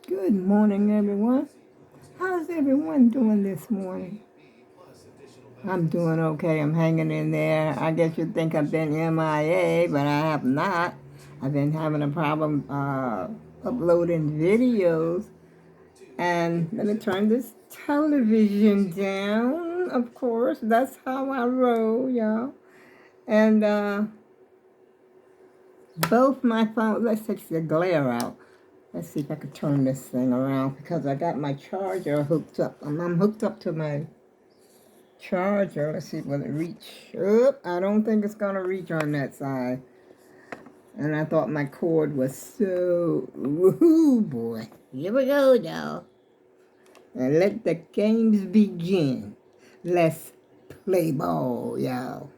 Good morning, everyone. How's everyone doing this morning? I'm doing okay. I'm hanging in there. I guess you'd think I've been MIA, but I have not. I've been having a problem uploading videos. And let me turn this television down, of course. That's how I roll, y'all. And both my phones, let's take the glare out. Let's see if I can turn this thing around because I got my charger hooked up. I'm hooked up to my charger. Let's see, will it reach? Oh, I don't think it's going to reach on that side. And I thought my cord was so... Woohoo, boy. Here we go, y'all. And let the games begin. Let's play ball, y'all.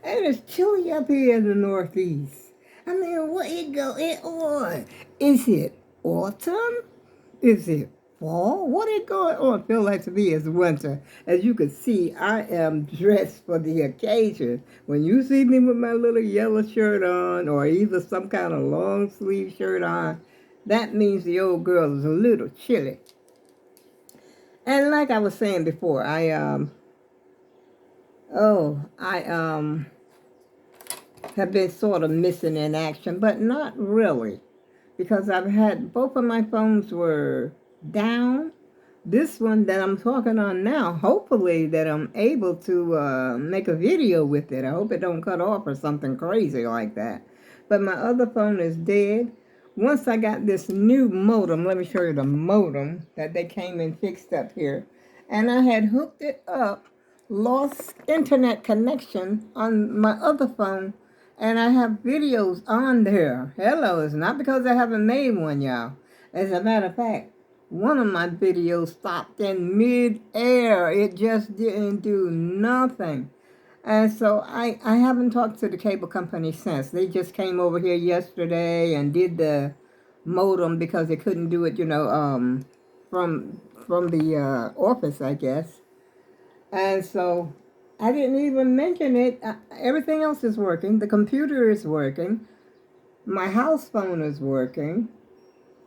And it's chilly up here in the Northeast. I mean, what is going on? Is it autumn? Is it fall? What is going on? Feel like to me it's winter. As you can see, I am dressed for the occasion. When you see me with my little yellow shirt on, or either some kind of long sleeve shirt on, that means the old girl is a little chilly. And like I was saying before, I have been sort of missing in action, but not really, because I've had both of my phones were down. This one that I'm talking on now, hopefully that I'm able to make a video with it. I hope it don't cut off or something crazy like that. But my other phone is dead. Once I got this new modem, let me show you the modem that they came and fixed up here. And I had hooked it up, lost internet connection on my other phone, and I have videos on there. Hello, it's not because I haven't made one, y'all. As a matter of fact, one of my videos stopped in mid-air. It just didn't do nothing. And so I haven't talked to the cable company since. They just came over here yesterday and did the modem because they couldn't do it, from the office, I guess. And so I didn't even mention it. Everything else is working. The computer is working. My house phone is working.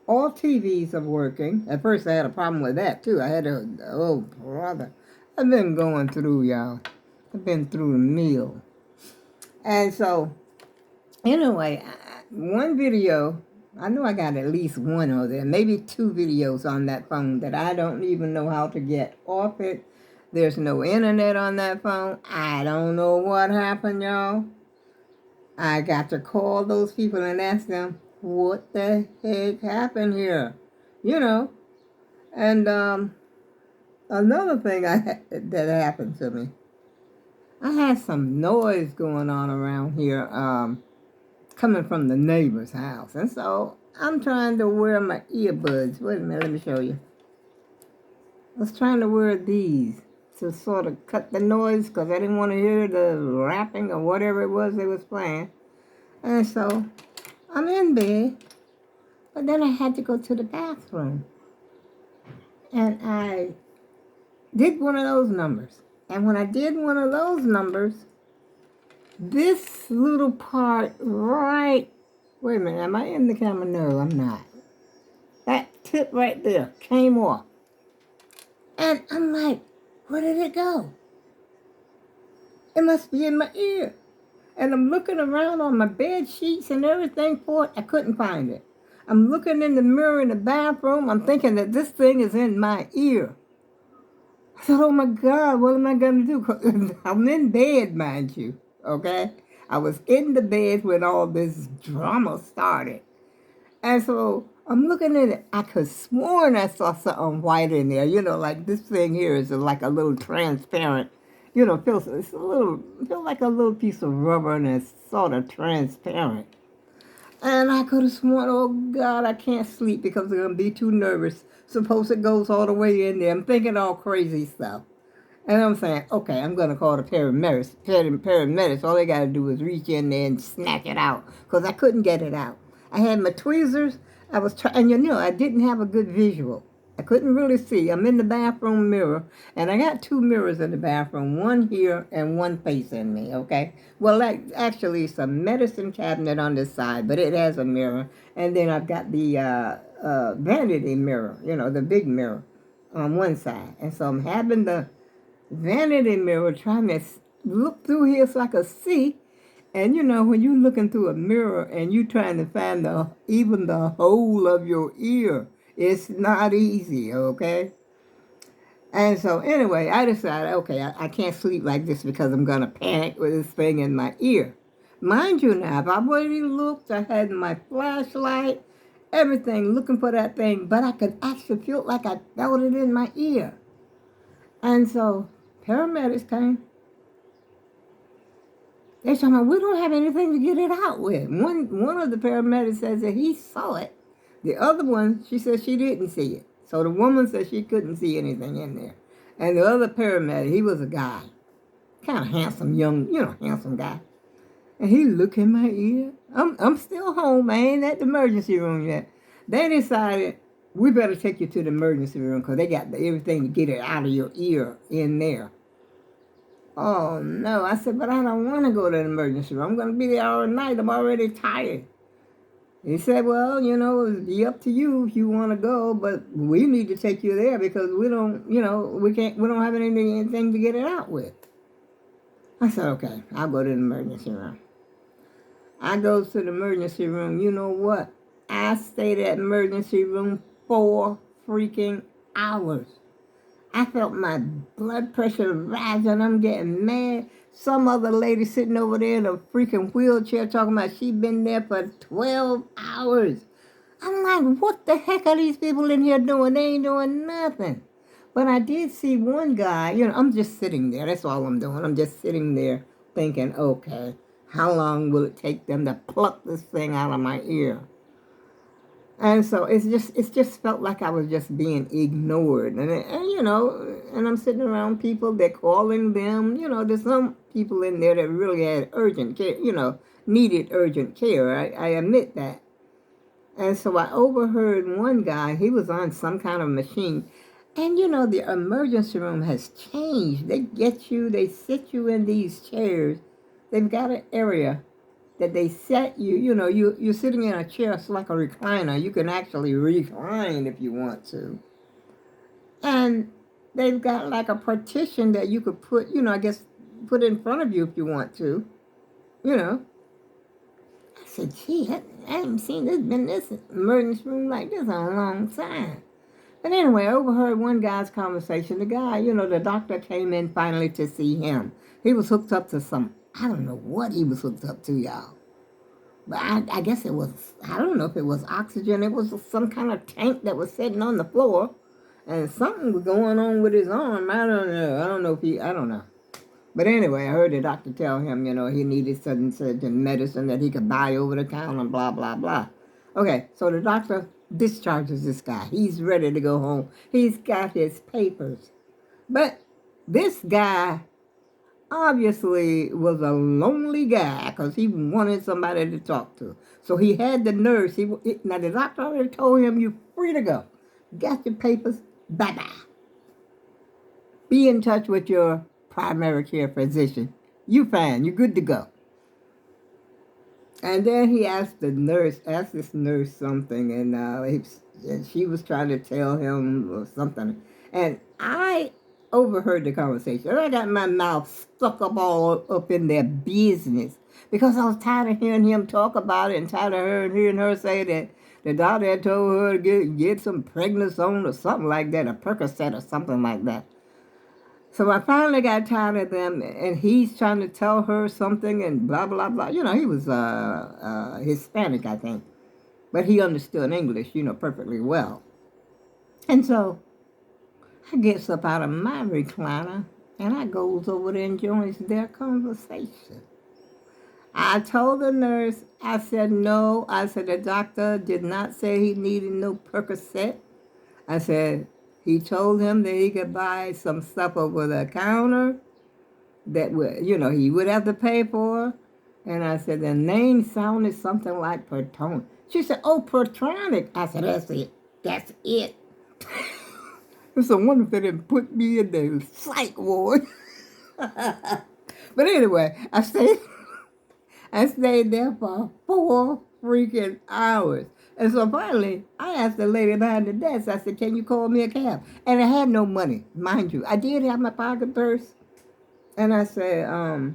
All TVs are working. At first I had a problem with that too. I had oh brother. I've been going through, y'all. I've been through the meal. And so, anyway, one video, I know I got at least one of them, maybe two videos on that phone that I don't even know how to get off it. There's no internet on that phone. I don't know what happened, y'all. I got to call those people and ask them, what the heck happened here? You know. And another thing that happened to me, I had some noise going on around here coming from the neighbor's house. And so I'm trying to wear my earbuds. Wait a minute, let me show you. I was trying to wear these to sort of cut the noise because I didn't want to hear the rapping or whatever it was they was playing. And so I'm in bed, but then I had to go to the bathroom. And I did one of those numbers. And when I did one of those numbers, this little part right, wait a minute, am I in the camera? No, I'm not. That tip right there came off. And I'm like, where did it go? It must be in my ear. And I'm looking around on my bed sheets and everything for it. I couldn't find it. I'm looking in the mirror in the bathroom. I'm thinking that this thing is in my ear. I thought, oh my God, what am I going to do? I'm in bed, mind you, okay? I was in the bed when all this drama started. And so I'm looking at it. I could sworn I saw something white in there. Like this thing here is like a little transparent. Feels like a little piece of rubber and it's sort of transparent. And I could have sworn, oh God, I can't sleep because I'm gonna be too nervous. Suppose it goes all the way in there. I'm thinking all crazy stuff. And I'm saying, okay, I'm gonna call the paramedics. Paramedics, all they gotta do is reach in there and snatch it out because I couldn't get it out. I had my tweezers. I was trying, and I didn't have a good visual. I couldn't really see. I'm in the bathroom mirror, and I got two mirrors in the bathroom, one here and one facing me, okay? Well, like, actually, it's a medicine cabinet on this side, but it has a mirror. And then I've got the vanity mirror, the big mirror on one side. And so I'm having the vanity mirror trying to look through here so I could see. And when you're looking through a mirror and you're trying to find even the hole of your ear, it's not easy, okay? And so anyway, I decided, okay, I can't sleep like this because I'm going to panic with this thing in my ear. Mind you now, I've already looked, I had my flashlight, everything, looking for that thing, but I could actually feel like I felt it in my ear. And so paramedics came. They told me, we don't have anything to get it out with. One of the paramedics says that he saw it. The other one, she said she didn't see it. So the woman said she couldn't see anything in there. And the other paramedic, he was a guy. Kind of handsome, young, handsome guy. And he looked in my ear. I'm still home. I ain't at the emergency room yet. They decided, we better take you to the emergency room because they got everything to get it out of your ear in there. Oh, no. I said, but I don't want to go to the emergency room. I'm going to be there all night. I'm already tired. He said, well, it'll be up to you if you want to go, but we need to take you there because we don't, we don't have anything to get it out with. I said, okay, I'll go to the emergency room. I go to the emergency room. You know what? I stayed at the emergency room 4 freaking hours. I felt my blood pressure rising. I'm getting mad. Some other lady sitting over there in a freaking wheelchair talking about she'd been there for 12 hours. I'm like, what the heck are these people in here doing? They ain't doing nothing. But I did see one guy, I'm just sitting there. That's all I'm doing. I'm just sitting there thinking, okay, how long will it take them to pluck this thing out of my ear? And so it's just felt like I was just being ignored. And I'm sitting around people, they're calling them, there's some people in there that really had urgent care, needed urgent care. I admit that. And so I overheard one guy, he was on some kind of machine. And the emergency room has changed. They sit you in these chairs. They've got an area that they set you, you're sitting in a chair, it's like a recliner. You can actually recline if you want to. And they've got like a partition that you could put, put in front of you if you want to, I said, gee, I haven't seen this emergency room like this in a long time. But anyway, I overheard one guy's conversation. The guy, the doctor came in finally to see him. He was hooked up to I don't know what he was hooked up to, y'all. But I guess it was, I don't know if it was oxygen. It was some kind of tank that was sitting on the floor. And something was going on with his arm. I don't know. But anyway, I heard the doctor tell him, he needed certain medicine that he could buy over the counter, blah, blah, blah. Okay, so the doctor discharges this guy. He's ready to go home. He's got his papers. But this guy obviously was a lonely guy because he wanted somebody to talk to. So he had the nurse. Now the doctor already told him, you're free to go. Got your papers, bye-bye. Be in touch with your primary care physician. You fine, you're good to go. And then he asked this nurse something, and she was trying to tell him something. And I overheard the conversation. I got my mouth stuck all up in their business because I was tired of hearing him talk about it and tired of hearing her say that the doctor had told her to get some prednisone or something like that, a Percocet or something like that. So I finally got tired of them, and he's trying to tell her something and blah, blah, blah. He was Hispanic, I think, but he understood English, perfectly well. And so I gets up out of my recliner, and I goes over there and joins their conversation. I told the nurse, I said, no. I said, the doctor did not say he needed no Percocet. I said, he told him that he could buy some stuff over the counter that would, he would have to pay for. And I said, the name sounded something like Pertone. She said, oh, Pertronic. I said, that's it. It's a wonder if they didn't put me in the psych ward. But anyway, I stayed there for 4 freaking hours. And so finally, I asked the lady behind the desk, I said, can you call me a cab? And I had no money, mind you. I did have my pocket purse. And I said, I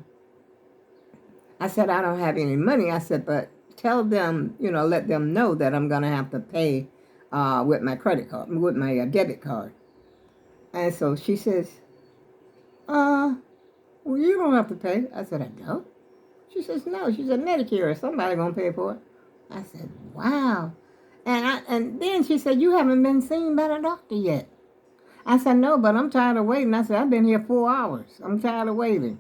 don't have any money. I said, but tell them, let them know that I'm going to have to pay with my credit card, with my debit card. And so she says, well, you don't have to pay. I said, I don't. She says, no. She said, Medicare, somebody going to pay for it. I said, wow. And then she said, you haven't been seen by the doctor yet. I said, no, but I'm tired of waiting. I said, I've been here 4 hours. I'm tired of waiting.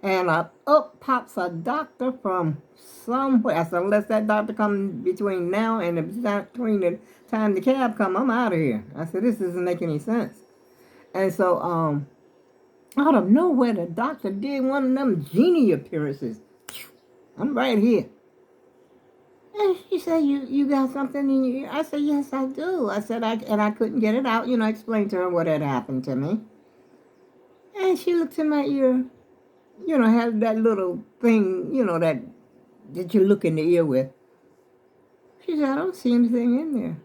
And up pops a doctor from somewhere. I said, unless that doctor comes between now and between the time the cab come, I'm out of here. I said, this doesn't make any sense. And so, out of nowhere, the doctor did one of them genie appearances. I'm right here. And she said, you got something in your ear? I said, yes, I do. I said, I couldn't get it out. Explained to her what had happened to me. And she looked in my ear. Had that little thing, that you look in the ear with. She said, I don't see anything in there.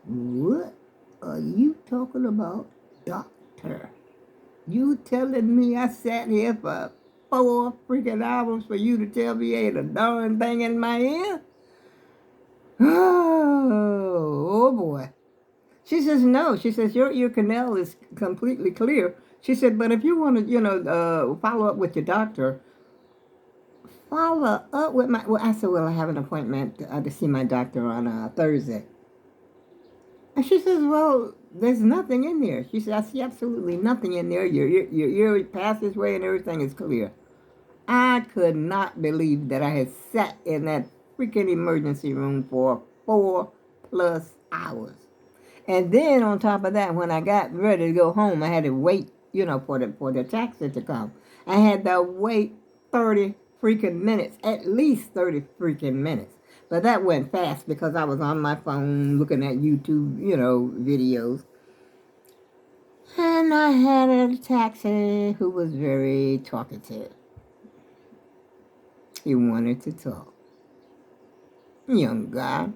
What are you talking about, doctor? You telling me I sat here for 4 freaking hours for you to tell me ain't a darn thing in my ear? Oh boy. She says, no. She says, your ear canal is completely clear. She said, but if you want to, follow up with your doctor, follow up with I said, well, I have an appointment to see my doctor on Thursday. And she says, well, there's nothing in there. She said, I see absolutely nothing in there. Your ear passageway and everything is clear. I could not believe that I had sat in that freaking emergency room for 4+ hours. And then on top of that, when I got ready to go home, I had to wait, for the taxi to come. I had to wait 30 freaking minutes, at least 30 freaking minutes. But that went fast because I was on my phone looking at YouTube, videos. And I had a taxi who was very talkative. He wanted to talk. Young guy.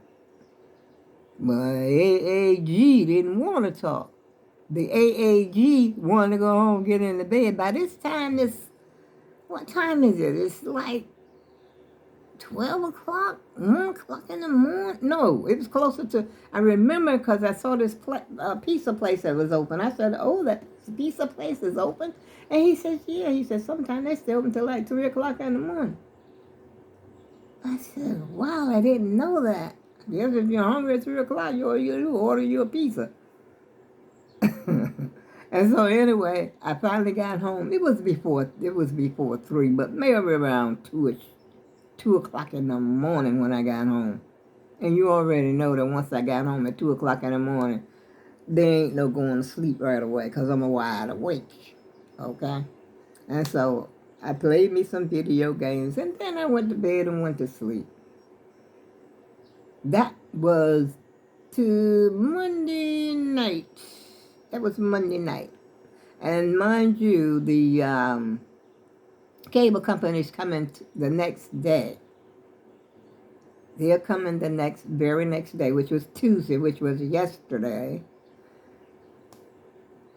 But AAG didn't want to talk. The AAG wanted to go home, get in the bed. By this time, what time is it? It's like 12 o'clock, 1 o'clock in the morning. No, it was closer to, I remember because I saw this pizza place that was open. I said, oh, that pizza place is open? And he says, yeah. He said, sometimes they stay open until like 3 o'clock in the morning. I said, wow, I didn't know that. Yes, if you're hungry at 3 o'clock, you order you a pizza. And so anyway, I finally got home. It was before 3, but maybe around 2 o'clock in the morning when I got home. And you already know that once I got home at 2 o'clock in the morning, there ain't no going to sleep right away because I'm wide awake. Okay? And so I played me some video games, and then I went to bed and went to sleep. That was to Monday night. That was Monday night. And mind you, the cable company's coming the next day. They're coming the very next day, which was Tuesday, which was yesterday.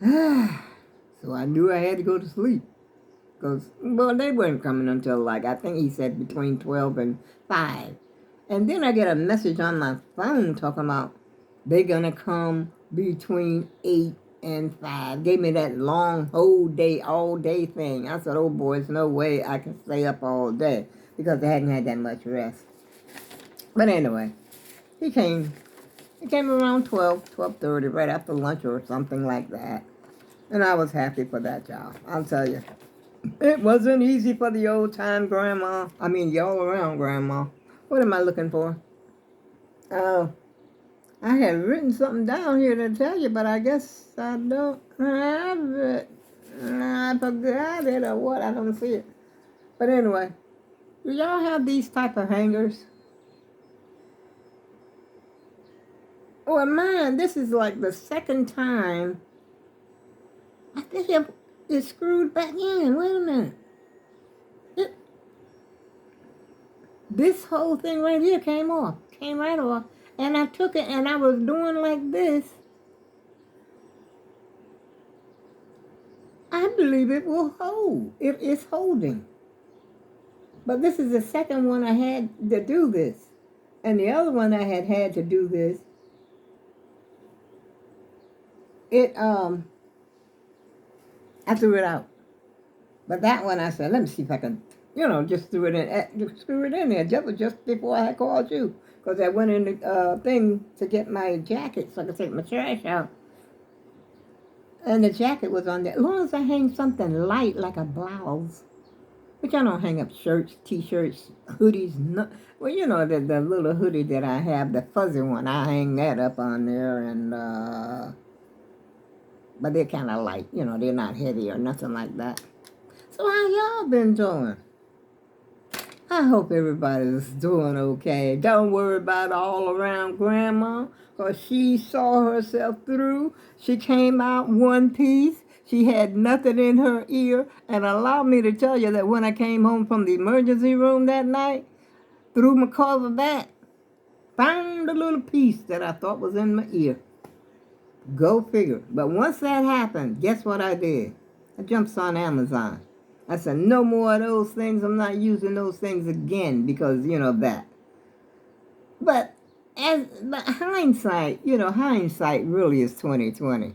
So I knew I had to go to sleep. Because, well, they weren't coming until I think he said between 12 and 5. And then I get a message on my phone talking about they're going to come between 8 and 5. Gave me that long whole day, all day thing. I said, oh boy, there's no way I can stay up all day because I hadn't had that much rest. But anyway, he came around 12:30, right after lunch or something like that. And I was happy for that, y'all. I'll tell you. It wasn't easy for the old-time grandma. I mean, the all-around grandma. What am I looking for? Oh, I had written something down here to tell you, but I guess I don't have it. I forgot it or what. I don't see it. But anyway, do y'all have these type of hangers? Well, mine, this is like the second time. I think it's screwed back in. Wait a minute. It, this whole thing right here came off. Came right off. And I took it and I was doing like this. I believe it will hold. It's holding. But this is the second one I had to do this. And the other one I had to do this. I threw it out. But that one I said, let me see if I can, just threw it in, screw it in there just before I had called you. Because I went in the thing to get my jacket so I could take my trash out. And the jacket was on there. As long as I hang something light like a blouse, which I don't hang up shirts, t-shirts, hoodies. No, well, the little hoodie that I have, the fuzzy one, I hang that up on there. And but they're kind of light. They're not heavy or nothing like that. So how y'all been doing? I hope everybody's doing okay. Don't worry about all around Grandma, because she saw herself through. She came out one piece. She had nothing in her ear. And allow me to tell you that when I came home from the emergency room that night, threw my cover back, found a little piece that I thought was in my ear. Go figure. But once that happened, guess what I did? I jumped on Amazon. I said, no more of those things. I'm not using those things again because, that. But hindsight, hindsight really is 2020.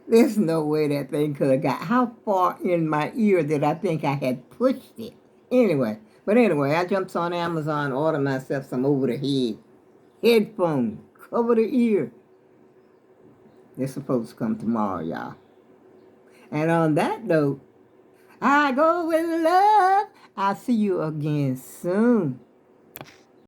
There's no way that thing could have got. How far in my ear did I think I had pushed it? Anyway, I jumped on Amazon, ordered myself some over-the-head headphones, cover the ear. They're supposed to come tomorrow, y'all. And on that note, I go with love. I'll see you again soon.